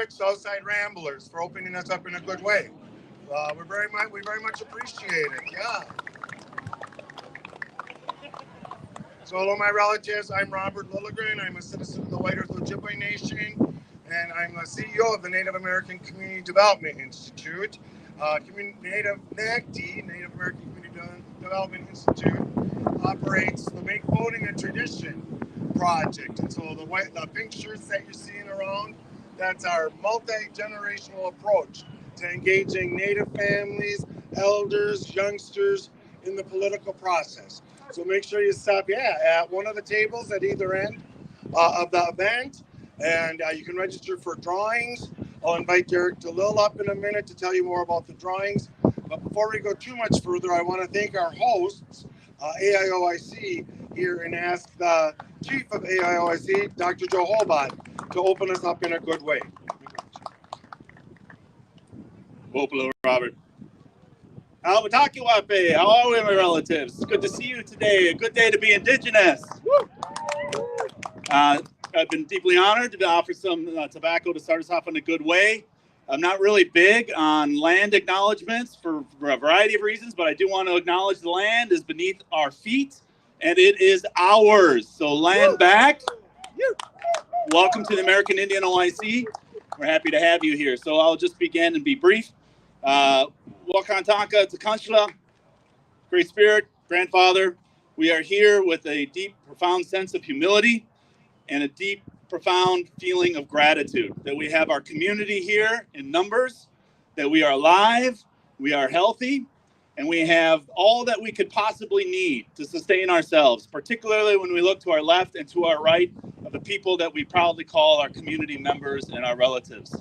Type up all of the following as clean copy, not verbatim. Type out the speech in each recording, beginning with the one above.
Southside Ramblers for opening us up in a good way. We very much appreciate it. Yeah. So hello, my relatives. I'm Robert Lilligren. I'm a citizen of the White Earth Ojibwe Nation, and I'm the CEO of the Native American Community Development Institute. Native NACDI, Native American Community Development Institute, operates the Make Voting a Tradition project. And so the pink shirts that you're seeing around, that's our multi-generational approach to engaging Native families, elders, youngsters in the political process. So make sure you stop, at one of the tables at either end of the event, and you can register for drawings. I'll invite Derek DeLille up in a minute to tell you more about the drawings. But before we go too much further, I want to thank our hosts, AIOIC, here, and ask the chief of AIOIC, Dr. Joe Hobart, to open us up in a good way. Wopalo, Robert. Alwatakiwape, how are we, my relatives? Good to see you today. A good day to be Indigenous. Woo! I've been deeply honored to offer some tobacco to start us off in a good way. I'm not really big on land acknowledgements for a variety of reasons, but I do want to acknowledge the land is beneath our feet, and it is ours. So land back. Welcome to the American Indian OIC. We're happy to have you here. So I'll just begin and be brief. Wakantaka Takanshla, Great Spirit, Grandfather. We are here with a deep, profound sense of humility and a deep, profound feeling of gratitude that we have our community here in numbers, that we are alive, we are healthy, and we have all that we could possibly need to sustain ourselves, particularly when we look to our left and to our right of the people that we proudly call our community members and our relatives.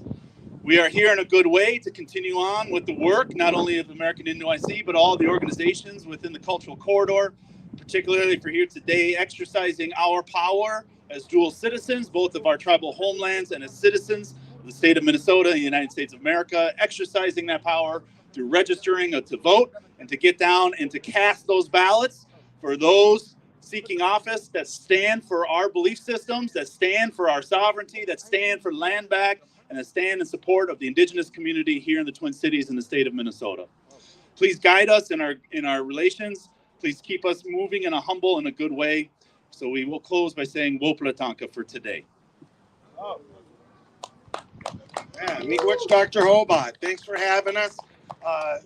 We are here in a good way to continue on with the work, not only of American Indian OIC, but all the organizations within the cultural corridor, particularly for here today, exercising our power as dual citizens, both of our tribal homelands and as citizens of the state of Minnesota and the United States of America, exercising that power through registering to vote and to get down and to cast those ballots for those seeking office that stand for our belief systems, that stand for our sovereignty, that stand for land back, and that stand in support of the Indigenous community here in the Twin Cities in the state of Minnesota. Please guide us in our relations. Please keep us moving in a humble and a good way. So we will close by saying Wopalatanka for today. Yeah, Miigwech Dr. Hobart, thanks for having us.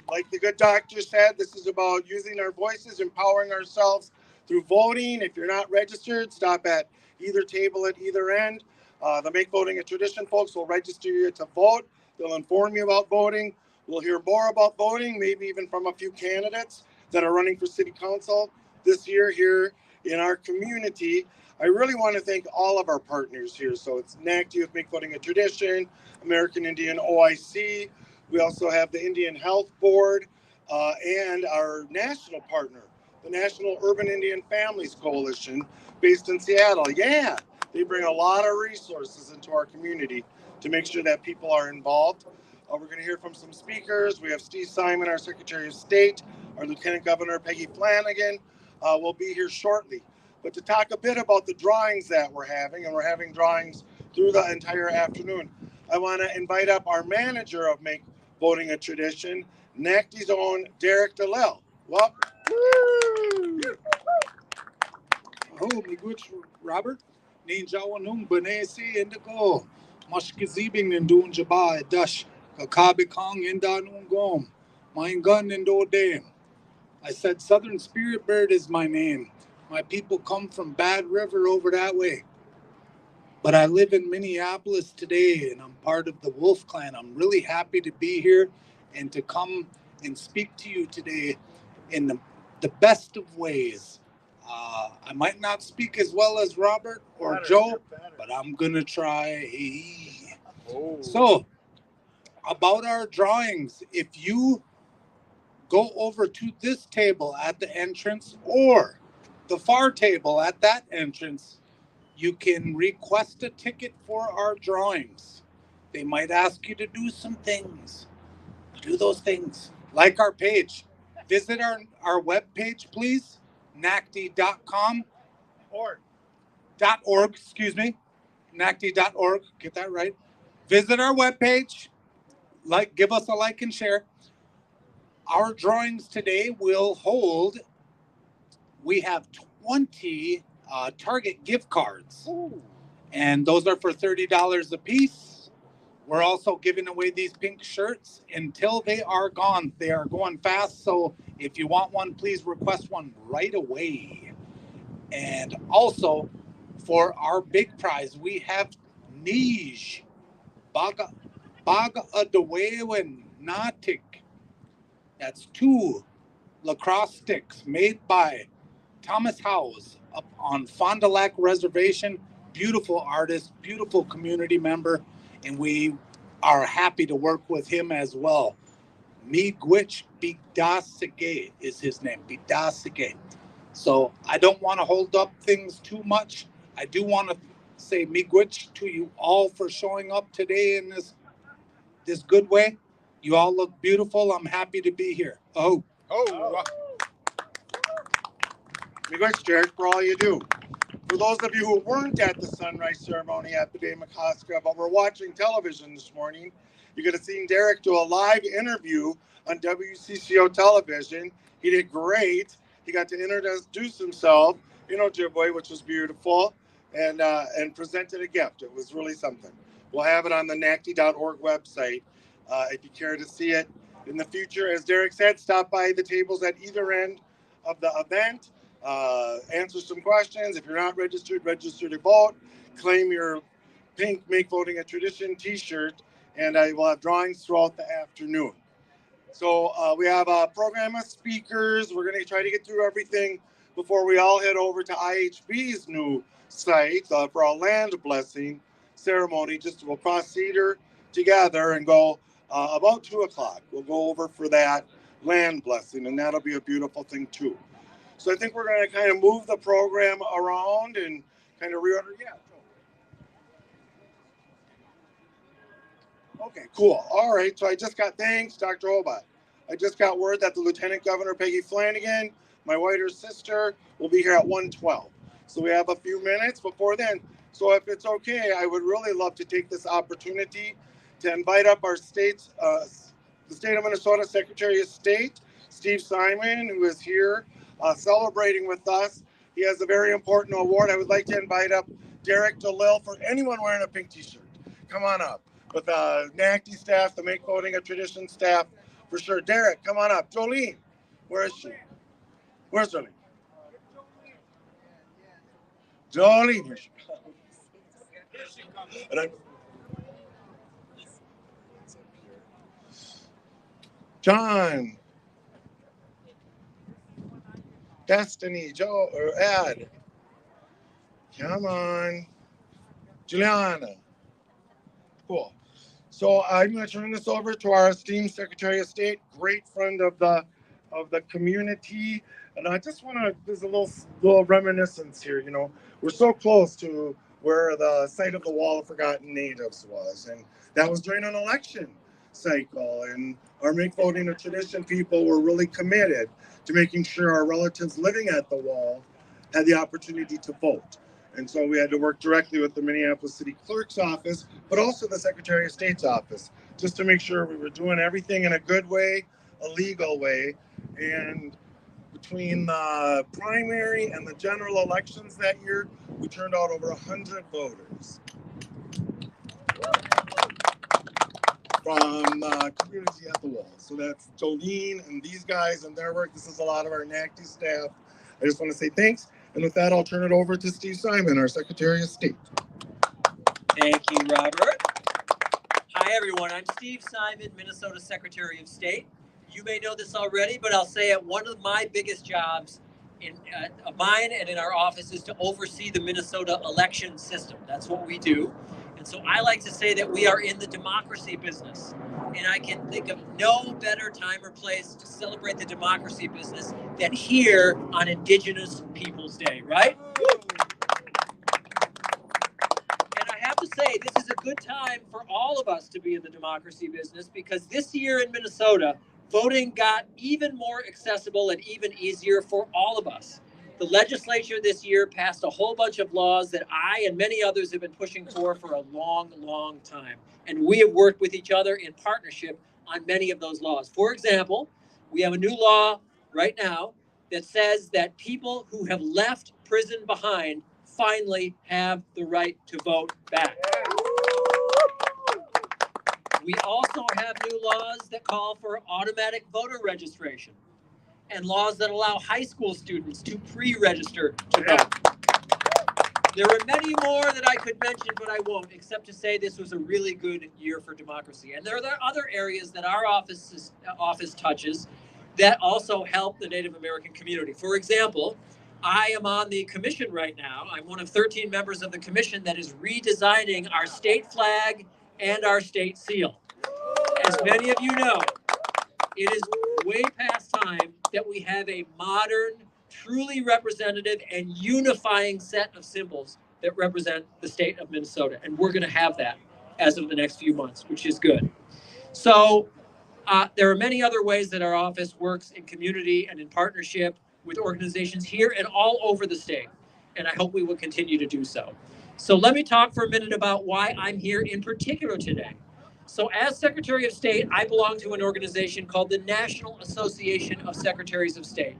Like the good doctor said, this is about using our voices, empowering ourselves through voting. If you're not registered, stop at either table at either end. The Make Voting a Tradition folks will register you to vote. They'll inform you about voting. We'll hear more about voting, maybe even from a few candidates that are running for city council this year here in our community. I really want to thank all of our partners here. So it's NACDI with Make Voting a Tradition, American Indian OIC. We also have the Indian Health Board and our national partner, the National Urban Indian Families Coalition based in Seattle. Yeah, they bring a lot of resources into our community to make sure that people are involved. We're going to hear from some speakers. We have Steve Simon, our Secretary of State, our Lieutenant Governor Peggy Flanagan will be here shortly. But to talk a bit about the drawings that we're having, and we're having drawings through the entire afternoon, I want to invite up our manager of Make Voting a Tradition, NACDI's own Derek DeLille. Welcome. Oh, Miigwech Robert, Ninjawanung Banesi Indigo, Mashkizibing and Dun Jaba Dash, Kakabikong Indanungom, Mine Gun and Dame. I said Southern Spirit Bird is my name. My people come from Bad River over that way. But I live in Minneapolis today and I'm part of the Wolf Clan. I'm really happy to be here and to come and speak to you today in the best of ways. I might not speak as well as Robert or Joe, but I'm going to try. Oh. So, about our drawings, if you go over to this table at the entrance or the far table at that entrance, you can request a ticket for our drawings. They might ask you to do some things. Do those things. Like our page. Visit our webpage, please. NACDI.com or .org, excuse me. NACDI.org, get that right. Visit our webpage. Give us a like and share. Our drawings today will hold, we have 20 Target gift cards. Ooh. And those are for $30 a piece. We're also giving away these pink shirts until they are gone. They are going fast, so if you want one, please request one right away. And also, for our big prize, we have Nij Baga Adawewen Natik. That's 2 lacrosse sticks made by Thomas Howes up on Fond du Lac Reservation. Beautiful artist, beautiful community member, and we are happy to work with him as well. Miigwech Bidasige is his name, Bidasige. So I don't want to hold up things too much. I do want to say Miigwech to you all for showing up today in this good way. You all look beautiful. I'm happy to be here. Miigwech, Derek, for all you do. For those of you who weren't at the sunrise ceremony at the Day Makaska, but were watching television this morning, you could have seen Derek do a live interview on WCCO television. He did great. He got to introduce himself, Ojibwe, which was beautiful, and presented a gift. It was really something. We'll have it on the NACDI.org website if you care to see it in the future. As Derek said, stop by the tables at either end of the event. Answer some questions. If you're not registered, register to vote. Claim your pink Make Voting a Tradition t-shirt, and I will have drawings throughout the afternoon. So we have a program of speakers. We're going to try to get through everything before we all head over to IHB's new site for a land blessing ceremony. We'll cross Cedar together and go about 2 o'clock. We'll go over for that land blessing, and that'll be a beautiful thing too. So I think we're going to kind of move the program around and kind of reorder. Yeah. Okay, cool. All right. So thanks, Dr. Hobart. I just got word that the Lieutenant Governor Peggy Flanagan, My whiter sister will be here at 1:12. So we have a few minutes before then. So if it's okay, I would really love to take this opportunity to invite up our state's, the state of Minnesota Secretary of State, Steve Simon, who is here celebrating with us. He has a very important award. I would like to invite up Derek DeLille for anyone wearing a pink t-shirt. Come on up. With the NACDI staff, the Make Voting a Tradition staff, for sure. Derek, come on up. Jolene, where is she? Where's Jolene? Jolene, here she comes. And John, Destiny, Joe, or Ed. Come on. Juliana. Cool. So I'm going to turn this over to our esteemed Secretary of State, great friend of the community. And I just want to, there's a little reminiscence here. You know, we're so close to where the site of the Wall of Forgotten Natives was. And that was during an election cycle. And our Make Voting a Tradition people were really committed to making sure our relatives living at the wall had the opportunity to vote. And so we had to work directly with the Minneapolis City Clerk's office, but also the Secretary of State's office, just to make sure we were doing everything in a good way, a legal way. And between the primary and the general elections that year, we turned out over 100 voters from the community at the wall. So that's Jolene and these guys and their work. This is a lot of our NACDI staff. I just want to say thanks. And with that, I'll turn it over to Steve Simon, our Secretary of State. Thank you, Robert. Hi, everyone. I'm Steve Simon, Minnesota Secretary of State. You may know this already, but I'll say it. One of my biggest jobs of mine and in our office is to oversee the Minnesota election system. That's what we do. And so I like to say that we are in the democracy business. And I can think of no better time or place to celebrate the democracy business than here on Indigenous Peoples Day, right? And I have to say, this is a good time for all of us to be in the democracy business because this year in Minnesota, voting got even more accessible and even easier for all of us. The legislature this year passed a whole bunch of laws that I and many others have been pushing for a long, long time. And we have worked with each other in partnership on many of those laws. For example, we have a new law right now that says that people who have left prison behind finally have the right to vote back. We also have new laws that call for automatic voter registration and laws that allow high school students to pre-register to vote. There are many more that I could mention, but I won't, except to say this was a really good year for democracy. And there are other areas that our office touches that also help the Native American community. For example, I am on the commission right now. I'm one of 13 members of the commission that is redesigning our state flag and our state seal. As many of you know, it is way past time that we have a modern, truly representative and unifying set of symbols that represent the state of Minnesota. And we're going to have that as of the next few months, which is good. So there are many other ways that our office works in community and in partnership with organizations here and all over the state. And I hope we will continue to do so. So let me talk for a minute about why I'm here in particular today. So as Secretary of State, I belong to an organization called the National Association of Secretaries of State.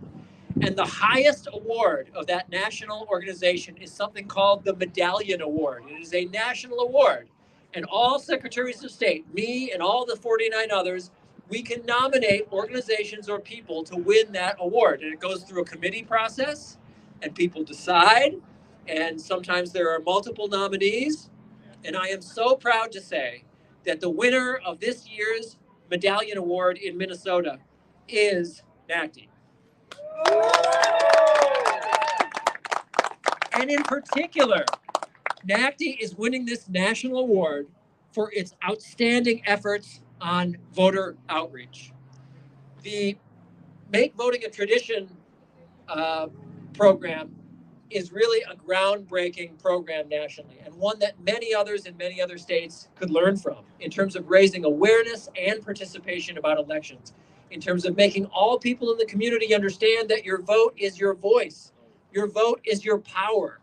And the highest award of that national organization is something called the Medallion Award. It is a national award. And all Secretaries of State, me and all the 49 others, we can nominate organizations or people to win that award. And it goes through a committee process, and people decide. And sometimes there are multiple nominees. And I am so proud to say that the winner of this year's Medallion Award in Minnesota is NACDI. And in particular, NACDI is winning this national award for its outstanding efforts on voter outreach. The Make Voting a Tradition program is really a groundbreaking program nationally and one that many others in many other states could learn from in terms of raising awareness and participation about elections. in terms of making all people in the community understand that your vote is your voice, your vote is your power,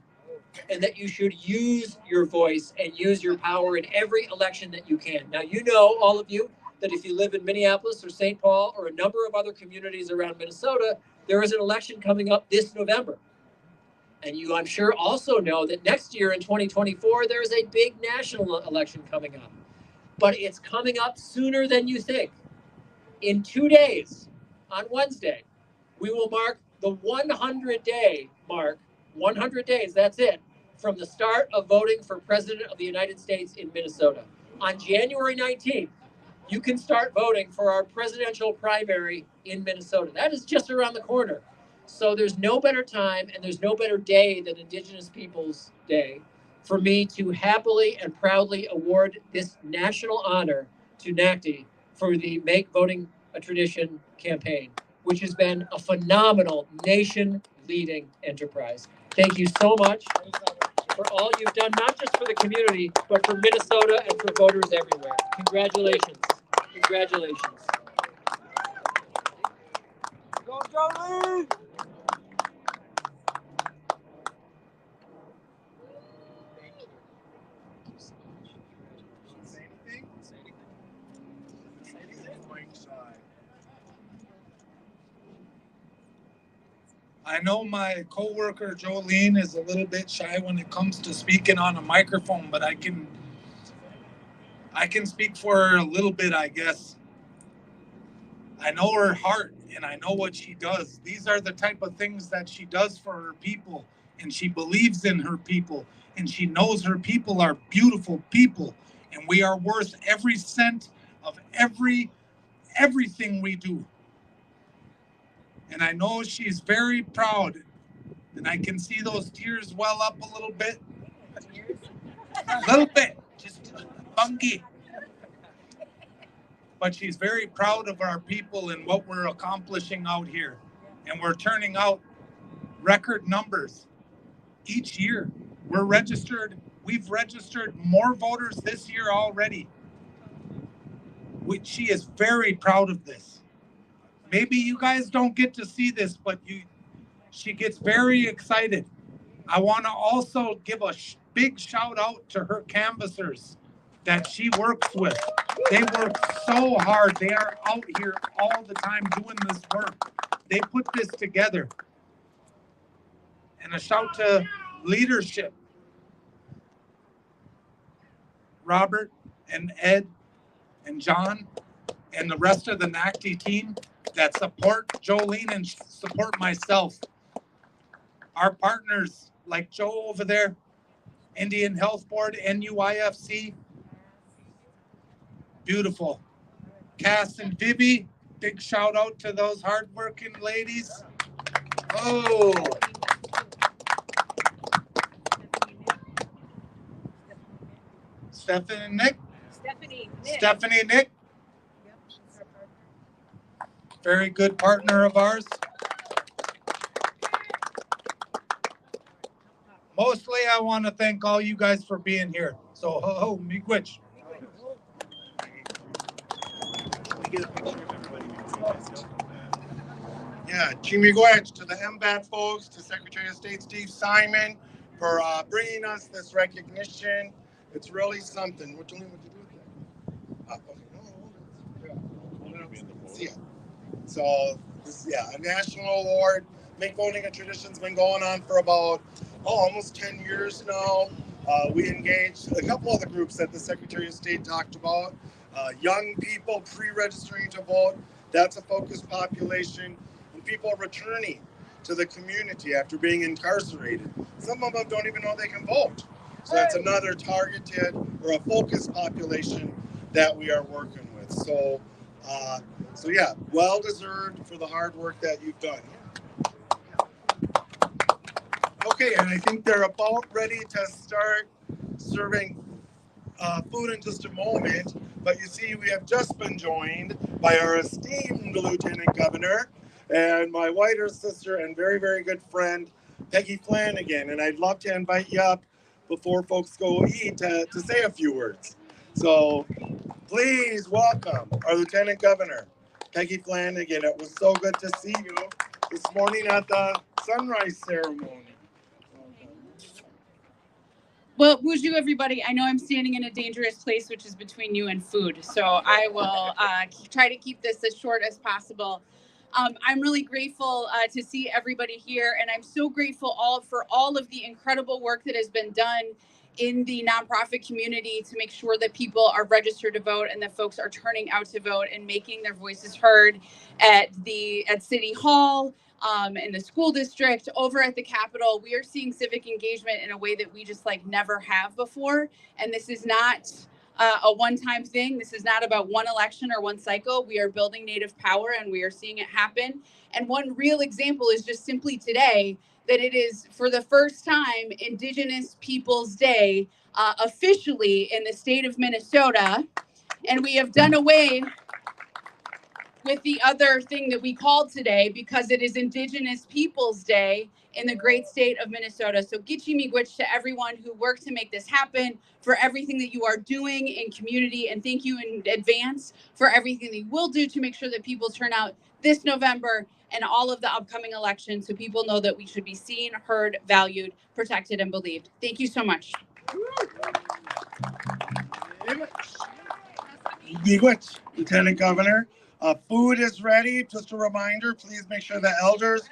and that you should use your voice and use your power in every election that you can. Now, you know, all of you, that if you live in Minneapolis or St. Paul or a number of other communities around Minnesota, there is an election coming up this November. And you, I'm sure, also know that next year in 2024, there is a big national election coming up. But it's coming up sooner than you think. In 2 days, on Wednesday, we will mark the 100-day mark. 100 days, that's it, from the start of voting for President of the United States in Minnesota. On January 19th, you can start voting for our presidential primary in Minnesota. That is just around the corner. So there's no better time and there's no better day than Indigenous Peoples Day for me to happily and proudly award this national honor to NACDI for the Make Voting a Tradition campaign, which has been a phenomenal nation-leading enterprise. Thank you so much for all you've done, not just for the community, but for Minnesota and for voters everywhere. Congratulations. Congratulations. Go, Jolene! Say anything? Say anything? Say anything? Mike side. I know my coworker Jolene is a little bit shy when it comes to speaking on a microphone, but I can speak for her a little bit, I guess. I know her heart and I know what she does. These are the type of things that she does for her people, and she believes in her people, and she knows her people are beautiful people, and we are worth every cent of everything we do. And I know she's very proud, and I can see those tears well up a little bit. A little bit, just funky. But she's very proud of our people and what we're accomplishing out here. And we're turning out record numbers each year. We've registered more voters this year already. She is very proud of this. Maybe you guys don't get to see this, but she gets very excited. I want to also give a big shout out to her canvassers that she works with. They work so hard. They are out here all the time doing this work. They put this together. And a shout to leadership. Robert and Ed and John and the rest of the NACDI team that support Jolene and support myself. Our partners like Joe over there, Indian Health Board, NUIFC. Beautiful. Cass and Vivi, big shout out to those hardworking ladies. Oh. Stephanie and Nick. Stephanie and Nick. Very good partner of ours. Mostly, I want to thank all you guys for being here. So, ho, miigwech. Yeah, Chimigwech to the MBAT folks, to Secretary of State Steve Simon for bringing us this recognition. It's really something. What you do with that? See ya. So, a national award. Make Voting a Tradition's been going on for about almost 10 years now. We engaged a couple of the groups that the Secretary of State talked about. Young people pre-registering to vote. That's a focused population. And people returning to the community after being incarcerated. Some of them don't even know they can vote. So that's another targeted or a focused population that we are working with. So yeah, well deserved for the hard work that you've done. Okay, and I think they're about ready to start serving food in just a moment. But you see, we have just been joined by our esteemed Lieutenant Governor and my whiter sister and very, very good friend, Peggy Flanagan. And I'd love to invite you up before folks go eat to say a few words. So please welcome our Lieutenant Governor, Peggy Flanagan. It was so good to see you this morning at the sunrise ceremony. Well, bonjour, everybody. I know I'm standing in a dangerous place, which is between you and food. So I will try to keep this as short as possible. I'm really grateful to see everybody here, and I'm so grateful for all of the incredible work that has been done in the nonprofit community to make sure that people are registered to vote and that folks are turning out to vote and making their voices heard at City Hall, in the school district, over at the Capitol. We are seeing civic engagement in a way that we just never have before. And this is not a one-time thing. This is not about one election or one cycle. We are building Native power and we are seeing it happen. And one real example is just simply today that it is, for the first time, Indigenous Peoples Day officially in the state of Minnesota. And we have done away with the other thing that we called today because it is Indigenous Peoples Day in the great state of Minnesota. So Gitchi Miigwech to everyone who worked to make this happen, for everything that you are doing in community, and thank you in advance for everything that you will do to make sure that people turn out this November and all of the upcoming elections so people know that we should be seen, heard, valued, protected, and believed. Thank you so much. Miigwech, Lieutenant Governor. Food is ready. Just a reminder, please make sure the elders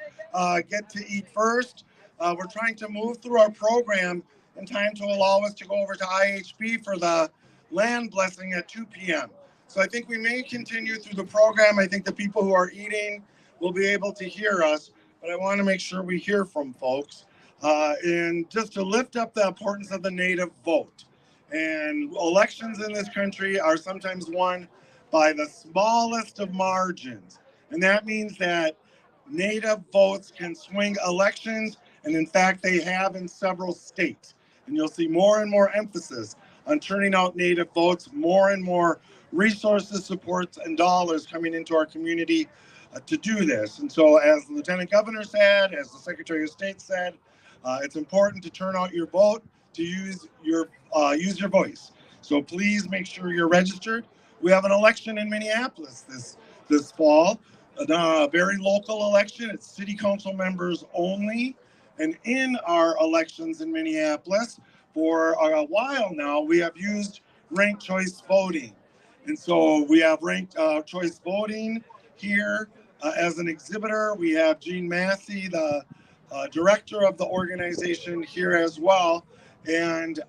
get to eat first. We're trying to move through our program in time to allow us to go over to IHB for the land blessing at 2 p.m. So I think we may continue through the program. I think the people who are eating will be able to hear us, but I want to make sure we hear from folks. And just to lift up the importance of the Native vote. And elections in this country are sometimes won by the smallest of margins. And that means that Native votes can swing elections, and in fact, they have in several states. And you'll see more and more emphasis on turning out Native votes, more and more resources, supports, and dollars coming into our community to do this. And so, as the Lieutenant Governor said, as the Secretary of State said, it's important to turn out your vote, to use your voice. So please make sure you're registered. We have an election in Minneapolis this fall, a very local election. It's city council members only. And in our elections in Minneapolis, for a while now, we have used ranked choice voting. And so we have ranked choice voting here as an exhibitor. We have Jean Massey, the director of the organization, here as well. And